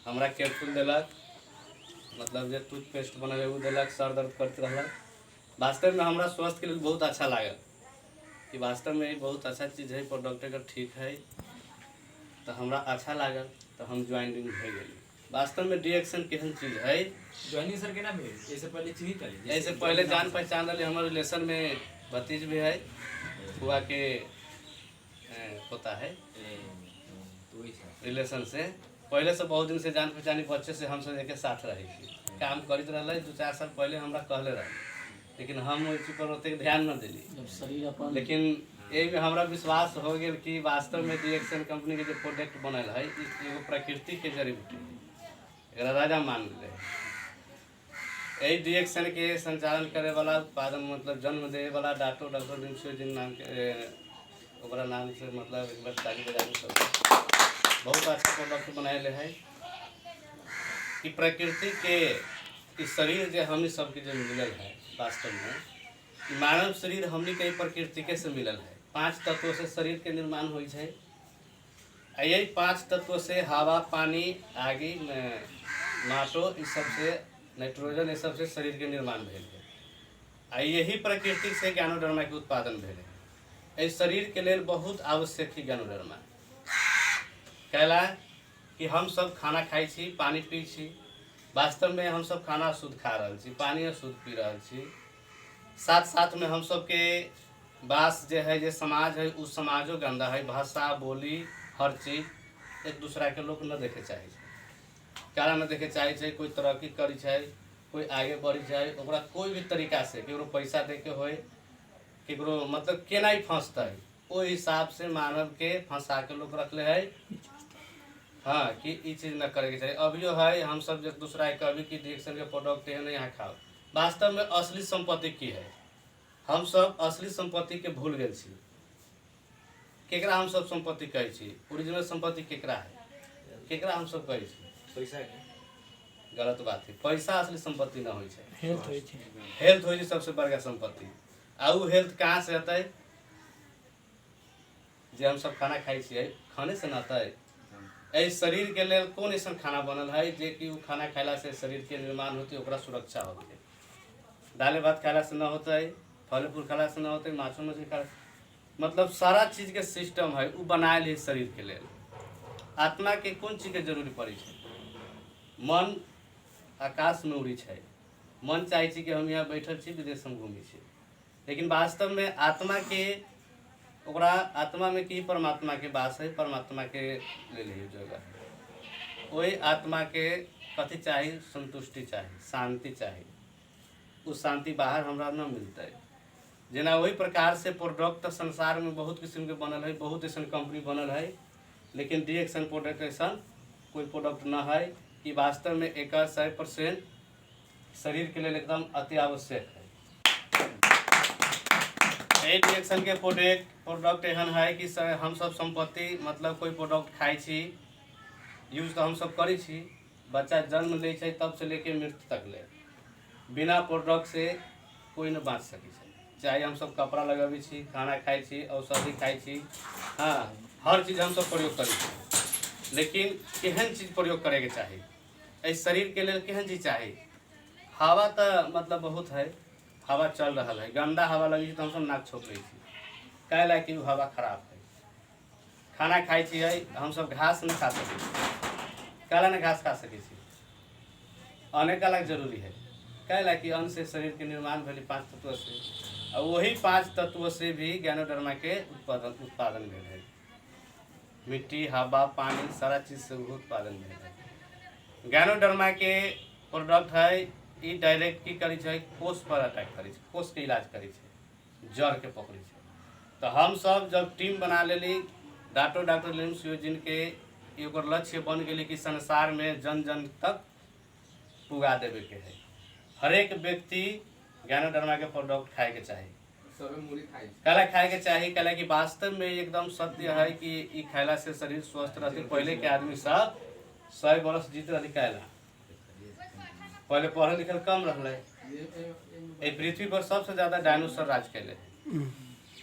हमरा कैप्सूल दिलक, मतलब जो टूथपेस्ट बनल है वो दिलक, सर दर्द करते रहलक। वास्तव में हमरा स्वास्थ्य के लिए बहुत अच्छा लागल कि वास्तव में बहुत अच्छा चीज़ है, प्रोडक्ट अगर ठीक है तो हमरा अच्छा लागल, तो हम ज्वाइनिंग हो गई। वास्तव में डिएक्शन केहन चीज़ है। ज्वाइनिंग सर केना भेल? इससे पहले चिन्ही चली? ऐसे पहले जान पहचान रही, हमारे रिलेशन में भतीज भी है, हुआ के होता है रिलेशन से पहले से बहुत दिन से जान पहचानी, बच्चे से हम सब एक साथ रही थी, काम करते रहे। 2-4 साल पहले हमरा कहले रहे, लेकिन हम उस पर ओते ध्यान न दिली। लेकिन यही में हमरा विश्वास हो गया कि वास्तव में डिएक्शन कंपनी के जो प्रोडक्ट बनल है एगो प्रकृति के जड़ी बूटी है, एकरा राजा मान ले। यही डिएक्शन के संचालन करे वाला, उत्पादन मतलब जन्म दे वाला डॉक्टर लिमसोजिन नाम के ओकरा नाम से, मतलब एक बार ताली बजाने सब बहुत अच्छा प्रोडक्ट बनाए है कि प्रकृति के इस शरीर जो हमनी सबके जो मिलल है, वास्तव में मानव शरीर हमनी के प्रकृति के से मिलल है। 5 तत्वों से शरीर के निर्माण हो है। यही 5 तत्वों से हवा, पानी, आगी, माटो, इस सब से नाइट्रोजन, इस सब से शरीर के निर्माण भेल है। यही प्रकृति से ज्ञानोडर्मा के उत्पादन भेल है। इस शरीर के लिए बहुत आवश्यक है ज्ञानोडर्मा। कहला कि हम सब खाना खाई छी, पानी पी छी, वास्तव में हम सब खाना शुद्ध खा रहे छी, पानी शुद्ध पी रहे छी। साथ साथ में हम सब के बास जो है, जो समाज है, उस समाजो गंदा है। भाषा, बोली, हर चीज एक दूसरा के लोग न देखे चाहे, कारा न देखे चाहे। कोई तरक्की करी चाहे, कोई आगे बढ़ी चाहे, ओकरा कोई भी तरीका से केकरो पैसा दे के होए, केकरो मतलब केना ही फंसता है, वो हिसाब से मानव के फंसा के लोग रखले है। हाँ कि ये चीज़ न करे के चाहिए। अभियो है हम सब एक दूसरा के अभी की डिएक्शन के प्रोडक्ट है यहाँ खाओ। वास्तव में असली संपत्ति की है, हम सब असली संपत्ति के भूल गए छी। केकरा हम सब संपत्ति कहे छी? ओरिजिनल संपत्ति केकरा है, केकरा हम सब कहे छी? पैसा के गलत बात है। पैसा असली संपत्ति न होई छै, हेल्थ होई छै। हेल्थ होई छै सबसे बड़का संपत्ति। आ उ हेल्थ कहाँ से अतै? जे हम सब खाना खाई छियै, खाने से न अतै। एहि शरीर के लिए कौन ऐसा खाना बनल है जे कि वो खाना खाला से शरीर के निर्माण होते, ओकरा सुरक्षा होते। दाल भात खाला से न होते, फल फूल खाला से न होते, माछो मछली खाला, मतलब सारा चीज के सिस्टम है वो बनायल है शरीर के लिए। आत्मा के कौन चीज के जरूरी पड़ी है? मन आकाश में उड़ी है, मन चाहे कि हम यहाँ बैठल छी, विदेश में घूमी छी, लेकिन वास्तव में आत्मा के ओकरा आत्मा में की परमात्मा के वास है, परमात्मा के ले ली जगह। वही आत्मा के कथी चाहिए? संतुष्टि चाहिए, शांति चाहिए। उस शांति बाहर हमरा न मिलता है। जेना वही प्रकार से प्रोडक्ट संसार में बहुत किस्म के बनल है, बहुत ऐसा कंपनी बनल है, लेकिन डिएक्शन प्रोडक्ट ऐसा कोई प्रोडक्ट न है कि वास्तव में 100% शरीर के लिए एकदम अति आवश्यक है। डिएक्शन के प्रोडक्ट एहन है कि हम सब संपत्ति, मतलब कोई प्रोडक्ट खाई छी, यूज तो हम सब करी छी, बच्चा जन्म ले छै तब से लेके मृत्यु तक ले, बिना प्रोडक्ट से कोई न बाँच सके छै। चाहे हम सब कपड़ा लगाबी छी, खाना खाई छी, औषधि खाई छी, हाँ हर चीज़ हम सब प्रयोग करी छी, लेकिन केहन चीज़ प्रयोग करे के चाही? इस शरीर के लिए केहन चीज़ चाही? हवा तो मतलब बहुत है, हवा चल रहा है, गंदा हवा लगी तो हम सब नाक छोप ली छी, कहला कि हवा खराब है। खाना खाई छी हम सब घास नहीं खा सके, कहला न घास खा सके छी, अन्न अलग जरूरी है। कहला कि अन्न से शरीर के निर्माण भेल 5 तत्व से, और वही 5 तत्व से भी ज्ञानोडर्मा के उत्पादन भेल है। मिट्टी, हवा, पानी, सारा चीज से उत्पादन भेल है। ज्ञानोडर्मा के प्रोडक्ट है, ये डायरेक्ट की करी छै? कोष पर अटैक करी छै, कोष के इलाज करी छै, जड़ के पकड़ी छै। तो हम सब जब टीम बना लेली, डॉक्टर लिमसोजिन के एगो लक्ष्य बन गई कि संसार में जन जन तक पुगा देवे के है। हर एक व्यक्ति ज्ञानोडर्मा के प्रोडक्ट खाए के चाही, कला खाए के चाही। कला कि वास्तव में एकदम सत्य है कि ई खाला से शरीर स्वस्थ रहते। पहले के आदमी सब 100 वर्ष जीत रही, कहला पहले पढ़ल लिखल कम रहे। पृथ्वी पर सबसे ज्यादा डायनोसर राज कैले,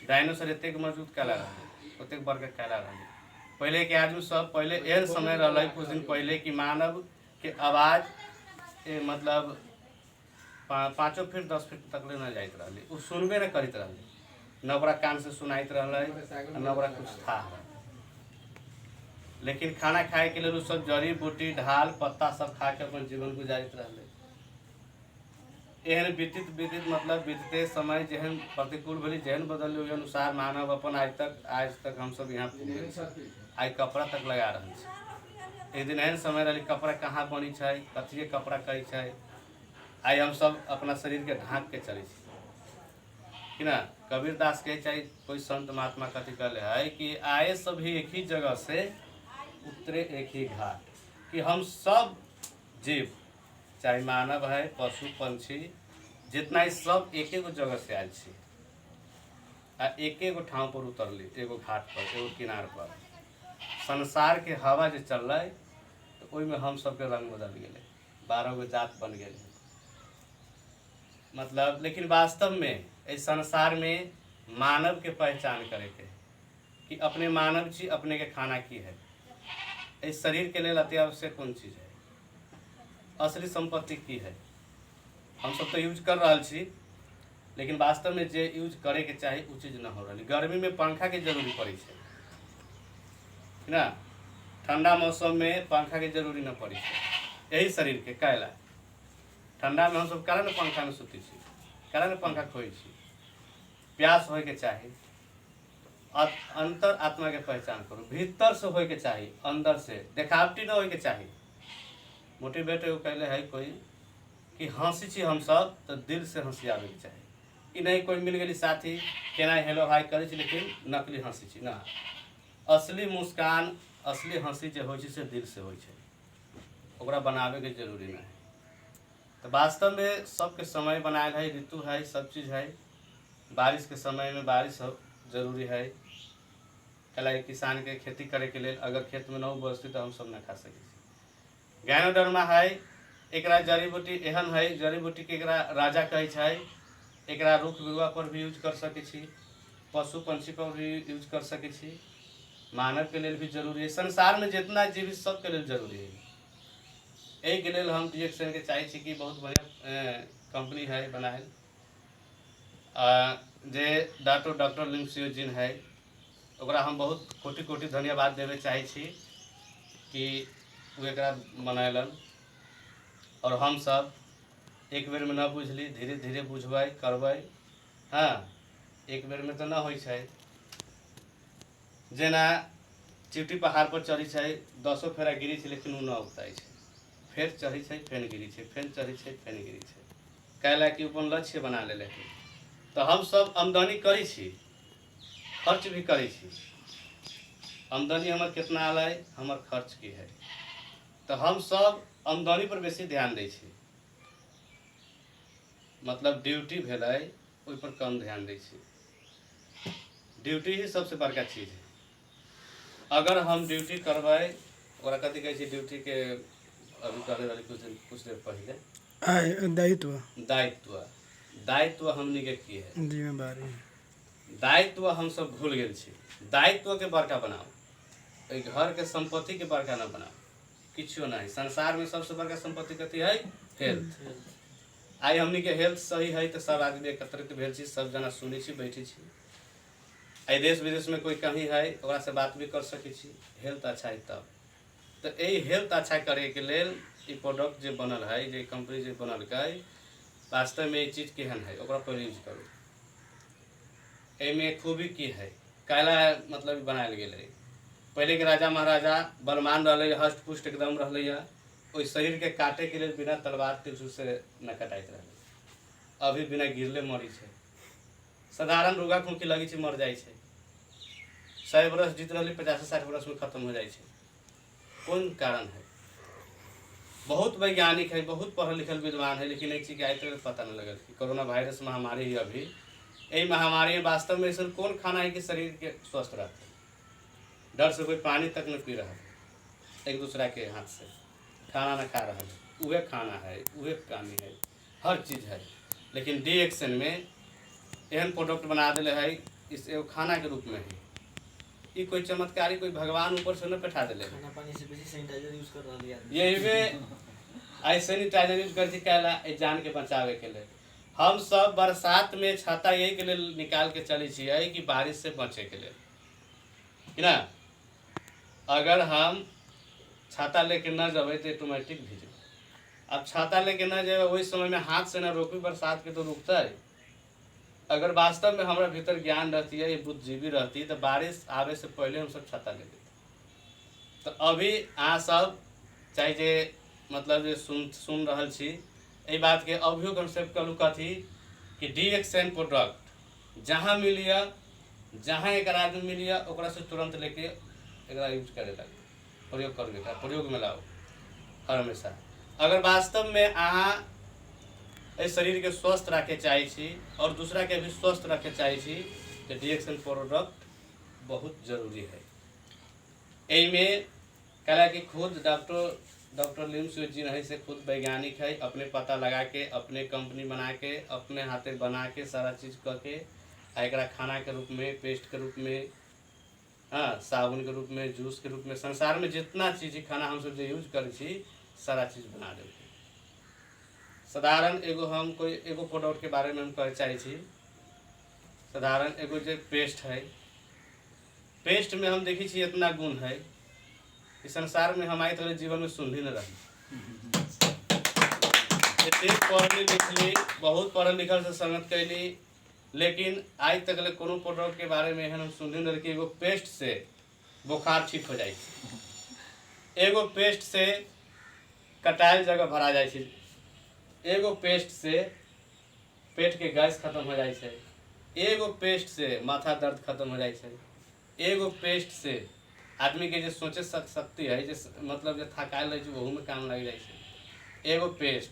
डायनोसर एतेक मजबूत कहला रहे, ओतेक बड़का कहला रहे। पहले के आदमी सब, पहले एहन समय रहा कुछ दिन पहले कि मानव कि आवाज़ मतलब 5 फीट 10 फीट तक ले न जाइत रहले, उ सुनबे न करित रहले, न ओकरा कान से सुनाइत रहले न ओकरा कुछ था। लेकिन खाना खाए के लिए सब जड़ी बूटी ढाल पत्ता सब खा के अपन जीवन गुजारित रहले। एहन बीतित मतलब बीतते समय जेहन प्रतिकूल भेली जेहन बदल ओहि अनुसार मानव अपन आज तक हम सब यहाँ आई कपड़ा तक लगा रहे हैं। एक दिन एहन समय रही कपड़ा कहाँ बनी है, कथिए कपड़ा कही है, आई हम सब अपना शरीर के ढाँक के चले कि ना। कबीर दास कहे चाहे कोई संत महात्मा कथी कहले है कि आए सभी एक ही जगह से उतरे एक ही घाट, कि हम सब जीव चाहे मानव है पशु पंछी जितना ही सब एक जगह से आयल छी आ एक ठाव पर उतरली, एगो घाट पर एगो किनार पर। संसार के हवा जो चल रहा है तो ओहि में हम सबके रंग बदल गए, 12 गो जात बन गए मतलब। लेकिन वास्तव में इस संसार में मानव के पहचान करे के कि अपने मानव छी अपने के खाना की है, इस शरीर के लिए अति आवश्यक कौन चीज़ है, असली संपत्ति की है। हम सब तो यूज कर रहा छी, लेकिन वास्तव में जे यूज करे के चाही उ चीज़ न हो रही। गर्मी में पंखा के जरूरी पड़ी है ना, ठंडा मौसम में पंखा के जरूरी न पड़ी है। यही शरीर के काला ठंडा में हम सब काला न पंखा में सुती छी, काला न पंखा खोई छी। प्यास होए के चाही, अंतर आत्मा के पहचान करो, भीतर से होए के चाही, अंदर से देखावटी न होए के चाही। मोटिवेट एगो कहले है कोई कि हंसी छी हम सब तो दिल से हंसी आवे के चाही। कि नहीं कोई मिल गई साथी केना हेलो हाय करे छी लेकिन नकली हंसी छी ना। असली मुस्कान असली हंसी जो हो से दिल से हो, ओकरा बनावे के जरूरी नहीं। तो वास्तव में सबके समय बनायल है, ऋतु है, सब चीज़ है। बारिश के समय में बारिश जरूरी है, कल किसान के खेती करे के लिए अगर खेत में न उपजती तो हम सब न खा सके। ज्ञानोधर्मा है, एकरा जड़ी बूटी एहन है, जड़ी बूटी के एकरा राजा कहे छै। एकरा रुख बिरुआ पर भी यूज कर सके छी, पशु पंछी पर भी यूज कर सके छी, मानव के लिए भी जरूरी है। संसार में जितना जीवित सब के लिए जरूरी है। यही के लिए हम DXN के चाहे छी कि बहुत बढ़िया कंपनी है बनाए जे डॉक्टर लिम्सियो जिन है, ओकरा हम बहुत कोटि कोटि धन्यवाद देवे चाहे छी कि वो एकरा बनैलन। और हम सब एक बेर में न बुझली, धीरे धीरे बुझबै करबै। हाँ, एक बेर में तो न होइ छै। जेना चिट्टी पहाड़ पर चढ़ी छै, 10 फेरा गिरी छै लेकिन उ न उगताई छै, फेर चढ़ी छै फेर गिरी छै, फेर चढ़ी छै फेर गिरी छै, कैला कि अपन लक्ष्य बना लेले है। तो हम सब आमदनी करी छी, खर्च भी करी छी। आमदनी हमर कितना आल है, हमर खर्च की है। तो हम सब आमदनी पर बेसी ध्यान दै छी, मतलब ड्यूटी भेलै ओहि पर कम ध्यान दै छी। ड्यूटी ही सबसे बड़का चीज है। अगर हम ड्यूटी करबै, ओकरा कथी कहै छै ड्यूटी के, अभी कहले रही कुछ देर पहले दायित्व दायित्व हमनी के की है, जिम्मेदारी, दायित्व हम सब भूल गेल छी। दायित्व के बड़का बनाओ, घर के संपत्ति के बड़का न बनाओ, किछो नहीं। संसार में सबसे बड़का संपत्ति कथी है, हेल्थ। आई हमनी के हेल्थ सही है तो सब आदमी एकत्रित भेल छी, सब जना सुनी छी, बैठी छी। आई देश विदेश में कोई कहीं है ओकरा से बात भी कर सके छी, हेल्थ अच्छा है तब। तो यही हेल्थ अच्छा करे के लेल ई प्रोडक्ट जो बनल है, जो कंपनी जो बनल है, वास्तव में ये चीज केहन है ओकरा पर यूज करू। एमे खूबी की है, काला मतलब बनायल गेल है। पहले के राजा महाराजा बलवान रहे, हष्ट पुष्ट एकदम रहे, ओइ शरीर के काटे के लिए बिना तलवार त्रिशूल से न कटाइत रहे। अभी बिना गिरले मरी छै, साधारण रोगा खोखी लगी छै मर जाए छै। 100 बरस जीत रही, 50-60 बरस में खत्म हो जाए छै। कौन कारण है? बहुत वैज्ञानिक है, बहुत पढ़ल लिखल विद्वान है, लेकिन एक चीज के आज तक पता नहीं लगल कि कोरोना वायरस महामारी ही अभी यही महामारी में वास्तव में ऐसा कौन खाना है कि शरीर के स्वस्थ रहते। डर से कोई पानी तक न पी रहा है, एक दूसरा के हाथ से खाना न खा रहा है, वह खाना है, वह पानी है, हर चीज़ है। लेकिन DXN में एहन प्रोडक्ट बना दिले है, इस एगो खाना के रूप में है। ये कोई चमत्कारी कोई भगवान ऊपर से न बैठा दिले, खाना पानी से बेसी सैनिटाइजर यूज कर रहा है। यही में आई सैनिटाइजर यूज करती कैला ए जान के बचावे के लिए। हम सब बरसात में छाता यही के लिए निकाल के चली छिए कि बारिश से बचे के लिए, कि ना। अगर हम छाता लेके न जब तो ऑटोमेटिक भीजे। अब छाता लेके न जाए वही समय में हाथ से न रोकी बरसात के तो रुकता है। अगर वास्तव में हमारा भीतर ज्ञान रहती है, ये बुद्धिजीवी रहती है, तो बारिश आवे से पहले हम सब छाता ले लेते। तो अभी अहाँ सब चाहे जे मतलब जे सुन रहल छी ए बात के अभियो कंसेप्ट कलू कथी कि DXN प्रोडक्ट जहाँ मिलिए, जहाँ एक आदमी मिलिए ओकरा से तुरंत लेके एकरा यूज करे लगे, प्रयोग करके प्रयोग में लाओ हर हमेशा। अगर वास्तव में अहाँ इस शरीर के स्वस्थ रखे चाहे छी और दूसरा के भी स्वस्थ रखे चाहे छी तो DXN प्रोडक्ट बहुत जरूरी है। एमे कला कि खुद डॉक्टर लिम्स जी नहीं से खुद वैज्ञानिक है, अपने पता लगा के अपने कंपनी बना के अपने हाथे बना के सारा चीज़ करके एक खाना के रूप में, पेस्ट के रूप में, हाँ साबुन के रूप में, जूस के रूप में, संसार में जितना चीज़ खाना हम सब जो यूज करे छी सारा चीज़ बना दे। साधारण एगो हम कोई एगो प्रोडक्ट के बारे में हम कहे चाहे छी। साधारण एगो जो पेस्ट है, पेस्ट में हम देखी छी इतना गुण है इस संसार में हमारे तो जीवन में सुन ही न रही। पढ़ली लिखली, बहुत पढ़ल लिखल से संगत कैली, लेकिन आज तक ले कोनो प्रोडक्ट के बारे में हम सुन ही न रही। एगो पेस्ट से बुखार ठीक हो जाए, एगो पेस्ट से कटाइल जगह भरा जाए, एगो पेस्ट से पेट के गैस खत्म हो जाए, एगो पेस्ट से माथा दर्द खत्म हो जाए, एगो पेस्ट से आदमी के जो सोचे शक्ति है, जो मतलब जो थकाल है वहू में काम लग जाए। एगो पेस्ट